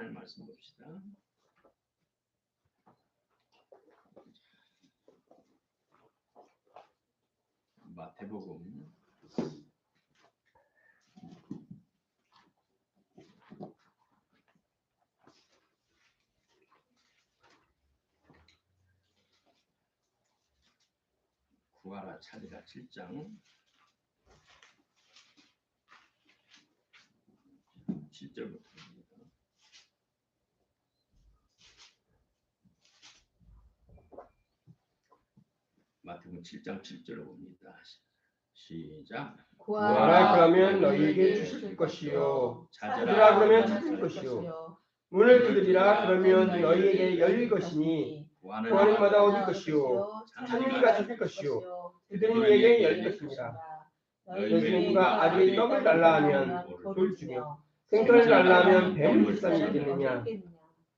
하나님 말씀 봅시다. 마태복음 9화라 차리라 7장 7절부터입니다. 마태복음 7장 7절을 봅니다. 시작. 구하라 그러면 너희에게 주실 것이요, 찾으라 그러면 찾을 것이요, 문을 두드리라 그러면 너희에게 열릴 것이니 구하는 이마다 얻을 것이요, 찾는 이가 찾을 것이요, 두드리는 이에게 열릴 것이니라. 너희 중에 누가 아들이 떡을 달라 하면 돌을 주며 생선을 달라 하면 뱀을 불쌍히 여기느냐.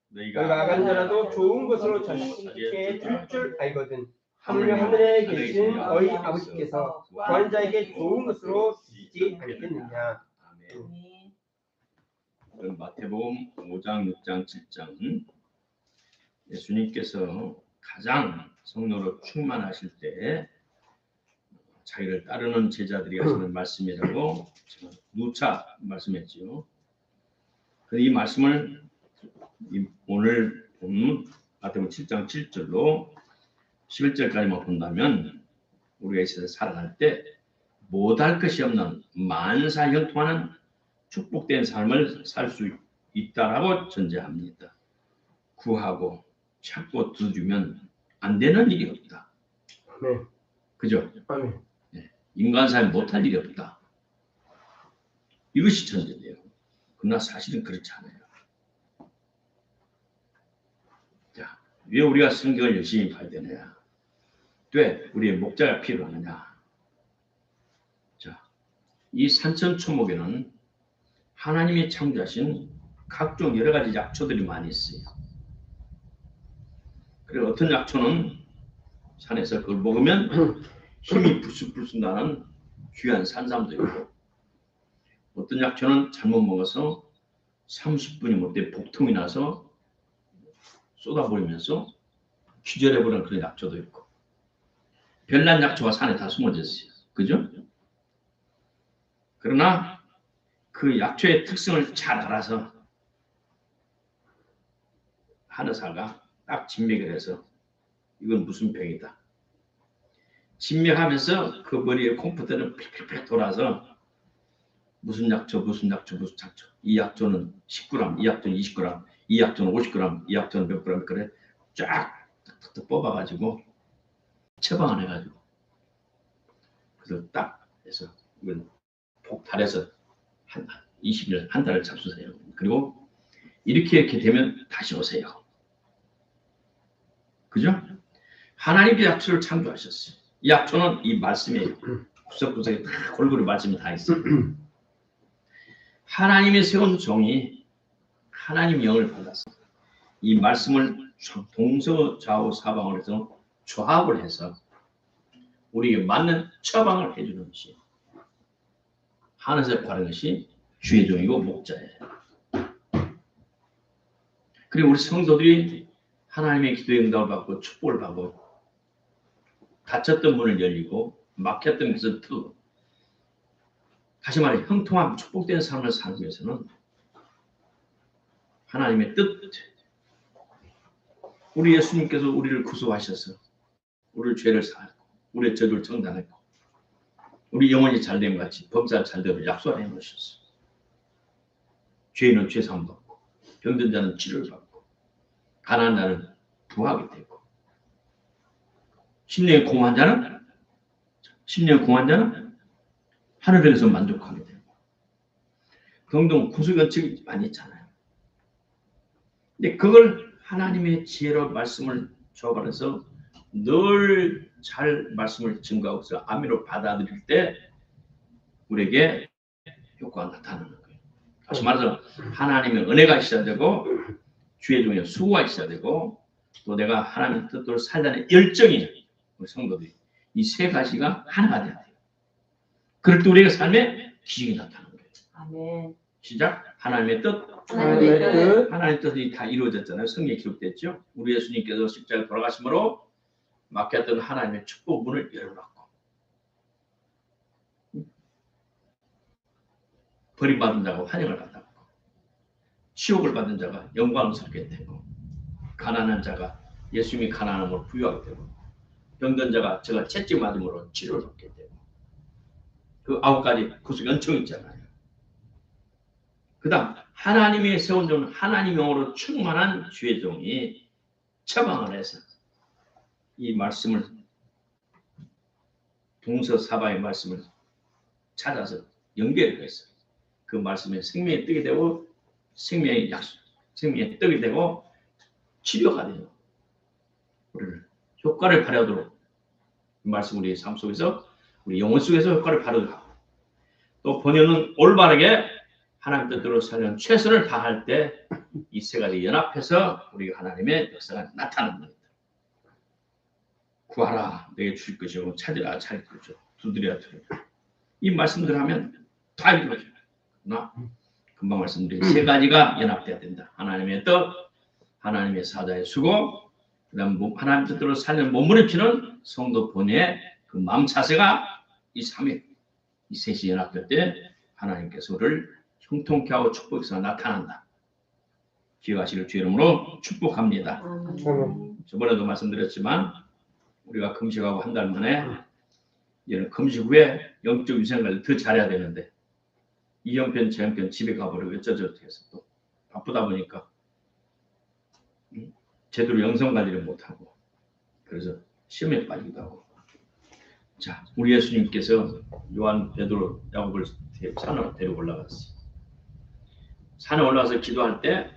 너희가 악한 자라도 좋은 것으로 자식에게 줄 줄 알거든. 하물며 하늘에 계신 너희 아버지께서 구하는 자에게 좋은 것으로 주시지 않겠느냐. 아멘. 마태복음 5장, 6장, 7장 예수님께서 가장 성령으로 충만하실 때 자기를 따르는 제자들이 하시는 말씀이라고 제가 누차 말씀했지요. 이 말씀을 오늘 본 마태복음 7장 7절로 11절까지만 본다면 우리가 이 세상에 살아갈 때 못할 것이 없는 만사 형통하는 축복된 삶을 살 수 있다라고 전제합니다. 구하고 찾고 두드리면 안 되는 일이 없다. 네. 그죠? 아멘. 네. 인간 삶이 못할 일이 없다. 이것이 전제돼요. 그러나 사실은 그렇지 않아요. 자, 왜 우리가 성경을 열심히 봐야 되느냐? 왜 우리의 목자가 필요하느냐? 자, 이 산천초목에는 하나님이 창조하신 각종 여러 가지 약초들이 많이 있어요. 그리고 어떤 약초는 산에서 그걸 먹으면 힘이 불쑥불쑥 나는 귀한 산삼도 있고, 어떤 약초는 잘못 먹어서 30분이 못돼 복통이 나서 쏟아버리면서 기절해버리는 그런 약초도 있고, 별난 약초가 산에 다 숨어져 있어요. 그죠? 그러나 그 약초의 특성을 잘 알아서 한의사가 딱 진맥을 해서 이건 무슨 병이다. 진맥하면서 그 머리에 컴퓨터는 필필필 돌아서 무슨 약초, 무슨 약초, 무슨 약초. 이 약초는 10g, 이 약초는 20g, 이 약초는 50g, 이 약초는 몇 g 그래 쫙 탁탁 뽑아가지고 처방을 해가지고 그래서 딱 해서 이건 폭발해서 한 20일, 한 달을 잡수세요. 그리고 이렇게 되면 다시 오세요. 그죠? 하나님께 약초를 창조하셨어요. 이 약초는 이 말씀이에요. 구석구석에 다 골고루 말씀이 다 있어요. 하나님의 세운 종이 하나님 영을 받아서 이 말씀을 동서 좌우 사방을 해서 조합을 해서 우리에게 맞는 처방을 해주는 것이 하늘에서 바른 것이 주의 종이고 목자예요. 그리고 우리 성도들이 하나님의 기도의 응답을 받고 축복을 받고 닫혔던 문을 열리고 막혔던 것을 뚫고 다시 말해 형통한 축복된 삶을 살기 위해서는 하나님의 뜻, 우리 예수님께서 우리를 구속하셔서 우리를 죄를 사하고 우리의 저주를 청산했고 우리 영혼이 잘됨 같이 범사를 잘되고 약속을 해놓으셨어요. 죄인은 죄사함 받고 병든 자는 치료를 받고 가난한 자는 부하게 되고 심령이 공허한 자는 하늘에서 만족하게 되고 등등 구속원칙이 많이 있잖아요. 근데 그걸 하나님의 지혜로 말씀을 조합해서 늘 잘 말씀을 증거하고서 아멘으로 받아들일 때 우리에게 효과가 나타나는 거예요. 다시 말해서 하나님의 은혜가 있어야 되고 주의 종의 수고가 있어야 되고 또 내가 하나님의 뜻대로 살자는 열정이 우리 성도들이 이 세 가지가 하나가 돼야 돼요. 그럴 때 우리의 삶에 기적이 나타나는 거예요. 아멘. 시작. 하나님의 뜻. 하나님의 뜻. 하나님의 뜻이 다 이루어졌잖아요. 성경에 기록됐죠. 우리 예수님께서 십자가에 돌아가심으로 막혔던 하나님의 축복 문을 열어놨고 버림받은 자가 환영을 받았고 치욕을 받은 자가 영광스럽게 되고 가난한 자가 예수님이 가난함을 부유하게 되고 병든 자가 제가 채찍 맞음으로 치료를 받게 되고 그 9가지 구속 연청이 있잖아요. 그 다음 하나님이 세워준 하나님 영으로 충만한 주의 종이 처방을 해서 이 말씀을 동서사바의 말씀을 찾아서 연결을 해서 그 말씀에 생명의 떡이 되고 생명의 떡이 되고 치료가 돼요. 우리를 효과를 발휘하도록 이 말씀 우리 삶 속에서 우리 영혼 속에서 효과를 발휘하도록 하고 또 본연은 올바르게 하나님 뜻대로 살려는 최선을 다할 때 이 세 가지 연합해서 우리가 하나님의 역사가 나타나는 겁니다. 구하라 내게 주실 것이고 찾으라 찾을 것이고 두드려야 두드려. 이 말씀들 하면 다 이루어져요. 그러나 금방 말씀드린 세 가지가 연합돼야 된다. 하나님의 뜻, 하나님의 사자의 수고, 그다음 하나님 뜻대로 살려는 몸부림치는 성도 본의 그 마음 자세가 이 삼위, 이 셋이 연합될 때 하나님께서 우리를 형통케 하고 축복해서 나타난다. 기억하시길 주 이름으로 축복합니다. 저번에도 말씀드렸지만 우리가 금식하고 한 달 만에 이제는 금식 후에 영적 위생관리를 더 잘해야 되는데 이 형편 저 형편 집에 가버리고 어쩌저쩌 해서 또 바쁘다 보니까 제대로 영성관리를 못하고 그래서 시험에 빠지기도 하고 자 우리 예수님께서 요한 베드로 야고보를 산으로 데리고 올라갔어요. 산에 올라가서 기도할 때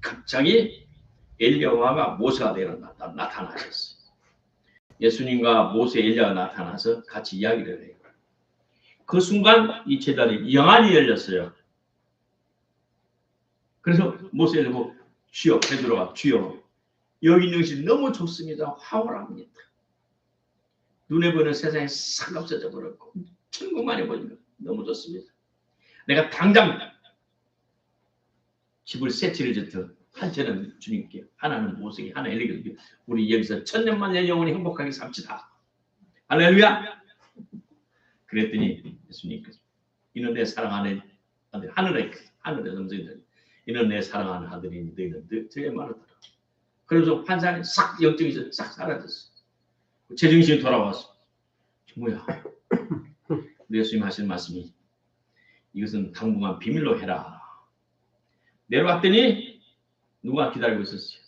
갑자기 엘리야가 모세가 나타나셨어요. 예수님과 모세 엘리야가 나타나서 같이 이야기를 해요. 그 순간 이 제자들이 영안이 열렸어요. 그래서 모세를 보고 주여 베드로가 주여 여기 있는 것이 너무 좋습니다. 황홀합니다. 눈에 보이는 세상에 싹 없어져 버렸고 천국만이 보니까 너무 좋습니다. 내가 당장 집을 세 채를 짓어 한 채는 주님께 하나는 모세에게 하나 엘리에게 우리 여기서 천년만년 영원히 행복하게 삽시다. 할렐루야. 그랬더니 예수님께서 이는 내 사랑하는 아들 하늘의 음성이 이는 내 사랑하는 아들이니 너희는 저의 말을 들어. 그래서 환상이 싹 영적이 싹 사라졌어. 제정신이 돌아왔어. 뭐야? 예수님 하시는 말씀이 이것은 당분간 비밀로 해라. 내려왔더니 누가 기다리고 있었어요?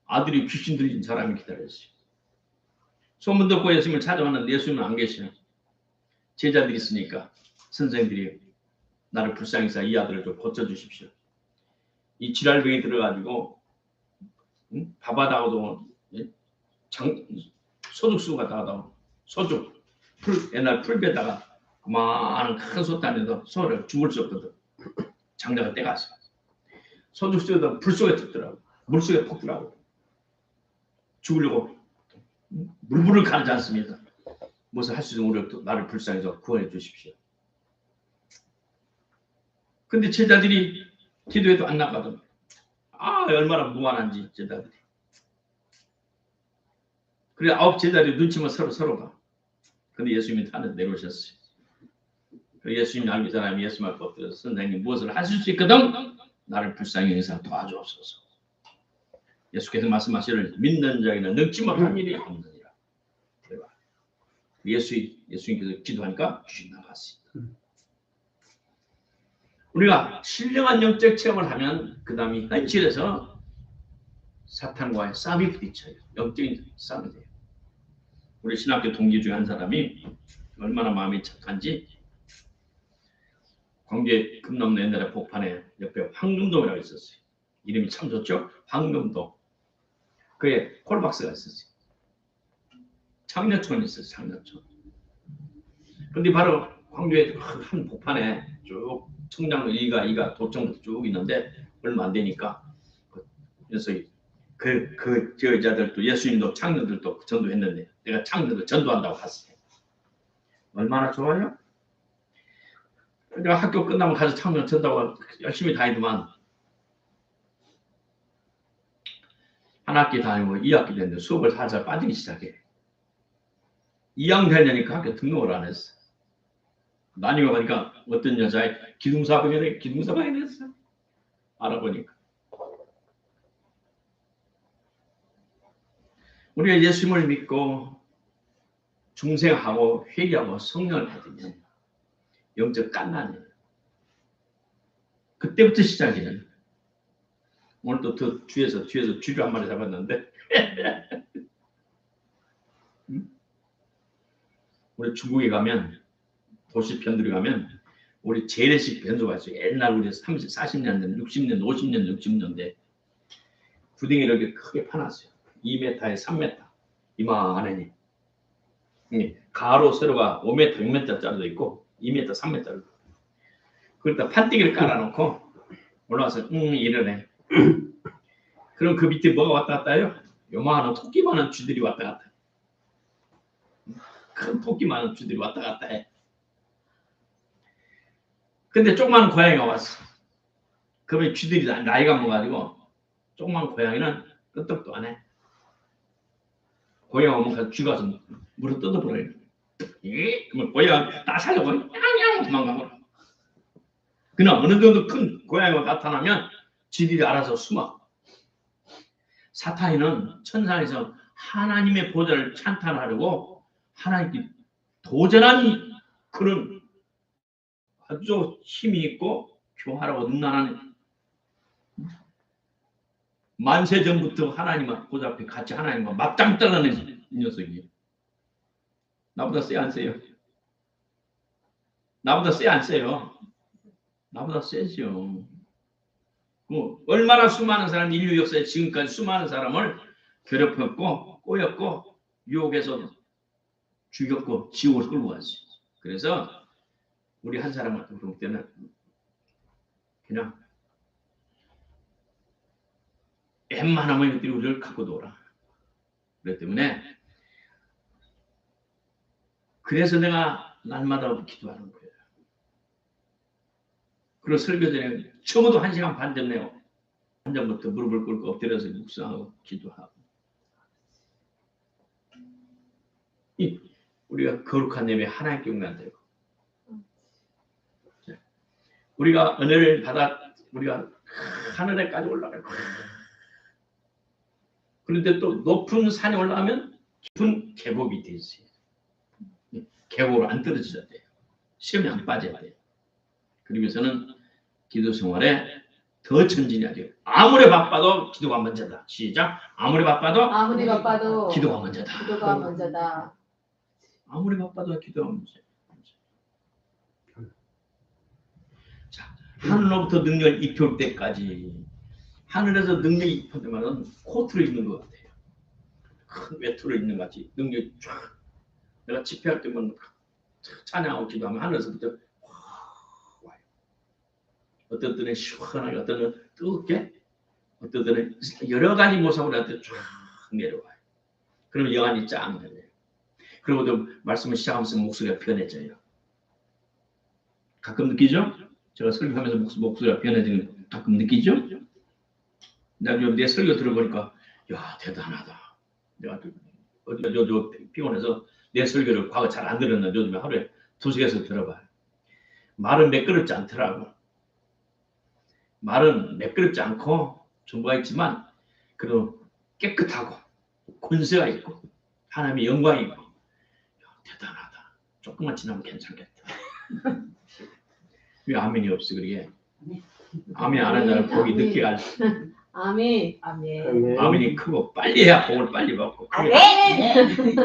아들이 귀신 들린 사람이 기다렸어요. 소문 듣고 예수님을 찾아왔는데 예수님은 안 계셔요. 제자들이 있으니까 선생님들이 나를 불쌍히 이 아들을 좀 고쳐주십시오. 이 지랄병이 들어가지고 밥하다가도 소죽수 갖다가 소죽 옛날 풀베다가 그만한 큰 솥단에서 소를 죽을 수 없거든. 장자가 떼갔어. 소죽수에다 불 속에 뜯더라고. 물 속에 퍽더라고. 죽으려고 물불을 가르지 않습니다. 무엇을 할 수 있는 우리를 나를 불쌍해서 구원해 주십시오. 근데 제자들이 기도해도 안 나가던 얼마나 무한한지 제자들이. 그래 9 제자들이 눈치만 서로가. 근데 예수님이 하늘 내려오셨어요. 예수님이 알고 이 사람이 예수 말 뻗들어서 선생님 무엇을 하실 수 있거든 나를 불쌍히 여기서 도와주옵소서. 예수께서 말씀하시기를 믿는 자에게는 능치 못한 일이 없느니라. 예수님께서 기도하니까 귀신 나갔습니다. 우리가 신령한 영적 체험을 하면 그 다음이 현실에서 사탄과의 싸움이 부딪혀요. 영적인 싸움이 돼요. 우리 신학교 동기 중에 한 사람이 얼마나 마음이 착한지 광주에 금남로 옛날에 복판에 옆에 황금동이라고 있었어요. 이름이 참 좋죠? 황금동. 그에 콜박스가 있었어요. 창녀촌이 있었어요. 창녀촌. 근데 바로 광주에 한 복판에 쭉 청량로 2가 도청부터 쭉 있는데 얼마 안 되니까 그래서 저 여자들도 예수님도 창녀들도 전도했는데 내가 창녀들 전도한다고 갔어요. 얼마나 좋아요? 내가 학교 끝나면 가서 창문 전다고 열심히 다니더만 한 학기 다니고 2학기 됐는데 수업을 살살 빠지기 시작해. 2학년 되니까 학교 등록을 안 했어. 나중에 보니까 어떤 여자애 기둥사방에 됐어. 알아보니까. 우리가 예수님을 믿고 중생하고 회개하고 성령을 받으면 영적 깐난이에요. 그때부터 시작이에요. 오늘 또 더 뒤에서 쥐를 한 마리 잡았는데 우리 중국에 가면 도시 편들이 가면 우리 재래식 변소가 있어요. 옛날 우리 30, 40년 전, 60년, 50년, 60년대 구덩이를 이렇게 크게 파놨어요. 2m에 3m 이만하니 가로 세로가 5m, 6m짜리도 있고 2m, 3m짜리도 그러다 판때기를 깔아놓고 올라와서 이러네. 그럼 그 밑에 뭐가 왔다 갔다 해요? 요만한 토끼만한 쥐들이 왔다 갔다 해. 큰 토끼만한 쥐들이 왔다 갔다 해. 근데 조그만 고양이가 왔어. 그러면 쥐들이 나이가 먹어가지고 조그만 고양이는 끄떡도 안 해. 고양이가 오면 가서 쥐가 와서 물을 뜯어버려요. 그러면 고양이가 나 살려고 양양 도망가고. 그러나 어느 정도 큰 고양이가 나타나면 쥐들이 알아서 숨어. 사탄이는 천상에서 하나님의 보좌를 찬탄하려고 하나님께 도전한 그런 아주 힘이 있고 교활하고 능란한 만세 전부터 하나님과 보좌 앞에 같이 하나님과 맞짱 떠나는 이 녀석이에요. 나보다 세 안 세요? 나보다 세 안 세요? 나보다 세죠. 얼마나 수많은 사람 인류 역사에 지금까지 수많은 사람을 괴롭혔고 꼬였고 유혹해서 죽였고 지옥으로 끌고 갔어요. 그래서 우리 한 사람 같은 볼 때는 그냥 웬만하면 이들이 우리를 갖고 놀아. 그렇기 때문에 그래서 내가 날마다 기도하는 거예요. 그리고 설교 전에 적어도 1시간 반 전에요. 한 잔부터 무릎을 꿇고 엎드려서 묵상하고 기도하고. 우리가 거룩한 예배 하나님께 용납되고 우리가 은혜를 받아 우리가 하늘에까지 올라가고 그런데 또 높은 산에 올라가면 깊은 계곡이 돼 있어요. 계곡으로 안 떨어져야 돼요. 시험에 안 빠져야 돼요. 그러면서는 기도 생활에 더 전진해야 돼요. 아무리 바빠도 기도가 먼저다. 시작. 아무리 바빠도 기도가 먼저다. 아무리 바빠도 기도가 먼저다. 자, 하늘로부터 능력을 입혀올 때까지 하늘에서 능력이 입혀올 때마다 코트를 입는 것 같아요. 큰 외투를 입는 것 같이 능력이 쫙. 내가 집회할 때만 찬양하고 기도하면 하늘에서부터 와요. 어떤 때는 시원하게, 어떤 때는 뜨겁게, 어떤 때는 여러 가지 모습으로 한테 쫙 내려와요. 그러면 영안이 쫙 내려요. 그리고 또 말씀을 시작하면서 목소리가 변해져요. 가끔 느끼죠? 제가 설교하면서 목소리가 변해지는 거 가끔 느끼죠? 내 설교 들어보니까 야 대단하다. 내가 저 피곤해서 내 설교를 과거 잘 안 들었는데 요즘에 하루에 2-3개씩 들어봐요. 말은 매끄럽지 않더라고. 말은 매끄럽지 않고 정보가 있지만 그래도 깨끗하고 권세가 있고 하나님의 영광이 있고 야, 대단하다. 조금만 지나면 괜찮겠다. 왜 아멘이 없어 그게? 아멘 안 하는 사람 복이 늦게 갈. 아멘. 아멘이 크고 빨리 해야 복을 빨리 받고. 아멘.